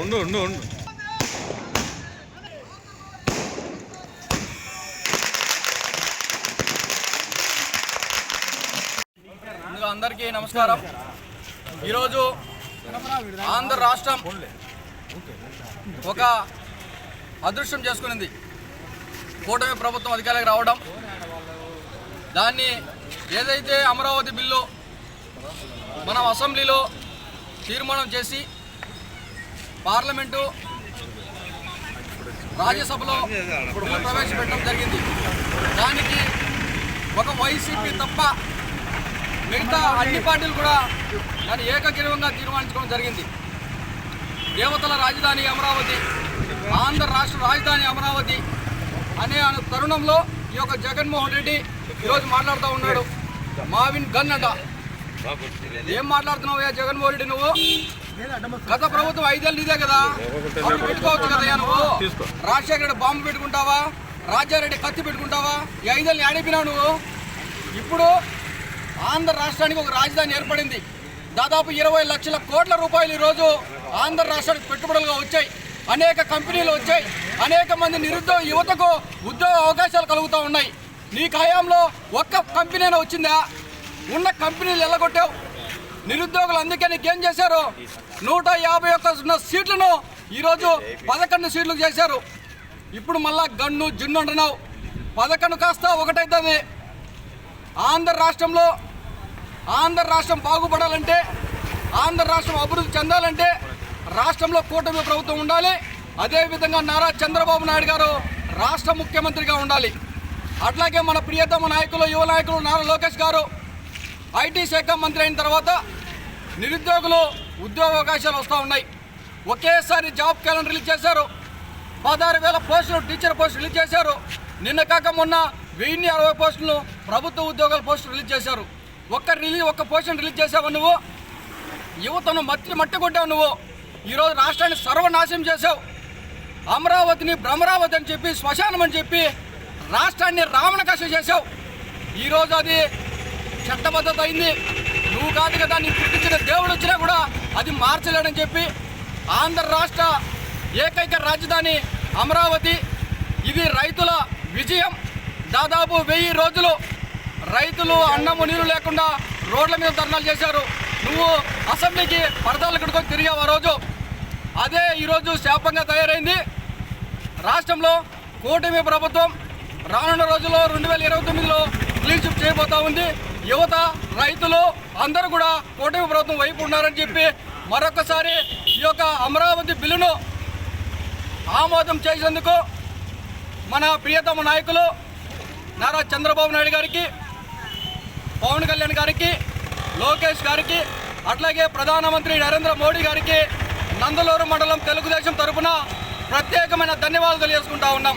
ఉండు ఉండు ఉండు అందరికీ నమస్కారం. ఈరోజు ఆంధ్ర రాష్ట్రం ఒక అదృష్టం చేసుకునింది. కూటమి ప్రభుత్వం అధికారులకు రావడం, దాన్ని ఏదైతే అమరావతి బిల్లు మనం అసెంబ్లీలో తీర్మానం చేసి పార్లమెంటు రాజ్యసభలో బిల్లు ప్రవేశపెట్టడం జరిగింది. దానికి ఒక వైసీపీ తప్ప మిగతా అన్ని పార్టీలు కూడా దాన్ని ఏకగ్రీవంగా తీర్మానించుకోవడం జరిగింది. దేవతల రాజధాని అమరావతి, ఆంధ్ర రాష్ట్ర రాజధాని అమరావతి అనే తరుణంలో ఈ యొక్క జగన్మోహన్ రెడ్డి ఈరోజు మాట్లాడుతూ ఉన్నాడు. మావిన్ గన్ అంట. ఏం మాట్లాడుతున్నావు జగన్మోహన్ రెడ్డి? నువ్వు గత ప్రభుత్వం 5 ఏళ్ళు ఇదే కదా, అప్పుడు పెట్టుకోవచ్చు కదా. నువ్వు రాజశేఖర రెడ్డి బాంబు పెట్టుకుంటావా, రాజారెడ్డి కత్తి పెట్టుకుంటావా? ఈ 5 ఏళ్ళు ఆడిపోయినావు నువ్వు. ఇప్పుడు ఆంధ్ర రాష్ట్రానికి ఒక రాజధాని ఏర్పడింది. దాదాపు 20 లక్షల కోట్ల రూపాయలు ఈరోజు ఆంధ్ర రాష్ట్రానికి పెట్టుబడులుగా వచ్చాయి. అనేక కంపెనీలు వచ్చాయి. అనేక మంది నిరుద్యోగ యువతకు ఉద్యోగ అవకాశాలు కలుగుతూ ఉన్నాయి. నీ హయాంలో ఒక్క కంపెనీనే వచ్చిందా? ఉన్న కంపెనీలు ఎల్లగొట్టావు. నిరుద్యోగులు అందుకే నీకేం చేశారు? 151 సీట్లను ఈరోజు 11 సీట్లు చేశారు. ఇప్పుడు మళ్ళా గన్ను జిన్ను అంటున్నావు. 11 కాస్త 1 అవుతుంది. ఆంధ్ర రాష్ట్రం బాగుపడాలంటే, ఆంధ్ర రాష్ట్రం అభివృద్ధి చెందాలంటే రాష్ట్రంలో కూటమి ప్రభుత్వం ఉండాలి. అదేవిధంగా నారా చంద్రబాబు నాయుడు గారు రాష్ట్ర ముఖ్యమంత్రిగా ఉండాలి. అట్లాగే మన ప్రియతమ నాయకులు, యువ నాయకులు నారా లోకేష్ గారు ఐటీ శాఖ మంత్రి అయిన తర్వాత నిరుద్యోగులు ఉద్యోగ అవకాశాలు వస్తూ ఉన్నాయి. ఒకేసారి జాబ్ క్యాలెండర్ రిలీజ్ చేశారు. 16,000 పోస్టులు, టీచర్ పోస్టులు రిలీజ్ చేశారు. నిన్న కాక మొన్న 1060 పోస్టులు ప్రభుత్వ ఉద్యోగాల పోస్టులు రిలీజ్ చేశారు. ఒక్క పోస్టును రిలీజ్ చేసావు నువ్వు. యువతను మట్టి కొట్టావు నువ్వు. ఈరోజు రాష్ట్రాన్ని సర్వనాశనం చేశావు. అమరావతిని భ్రమరావతి అని చెప్పి, శ్మశానం అని చెప్పి రాష్ట్రాన్ని రావణకాశ చేశావు. ఈరోజు అది చట్టబద్ధత అయింది. నువ్వు కాదు కదా, నీ పుట్టించిన దేవుడు వచ్చినా కూడా అది మార్చలేడని చెప్పి ఆంధ్ర రాష్ట్ర ఏకైక రాజధాని అమరావతి. ఇది రైతుల విజయం. దాదాపు 1000 రోజులు రైతులు అన్నము నీరు లేకుండా రోడ్ల మీద ధర్నాలు చేశారు. నువ్వు అసెంబ్లీకి పరదాలు కట్టుకొని తిరిగావు ఆ రోజు. అదే ఈరోజు శాపంగా తయారైంది. రాష్ట్రంలో కూటమి ప్రభుత్వం రానున్న రోజుల్లో 2029లో క్లీన్ స్వీప్ చేయబోతా ఉంది. యువత, రైతులు అందరూ కూడా కూటమి ప్రభుత్వం వైపు ఉన్నారని చెప్పి మరొకసారి ఈ యొక్క అమరావతి బిల్లును ఆమోదం చేసేందుకు మన ప్రియతమ నాయకులు నారా చంద్రబాబు నాయుడు గారికి, పవన్ కళ్యాణ్ గారికి, లోకేష్ గారికి, అట్లాగే ప్రధానమంత్రి నరేంద్ర మోడీ గారికి నందలూరు మండలం తెలుగుదేశం తరఫున ప్రత్యేకమైన ధన్యవాదాలు తెలియజేసుకుంటా ఉన్నాం.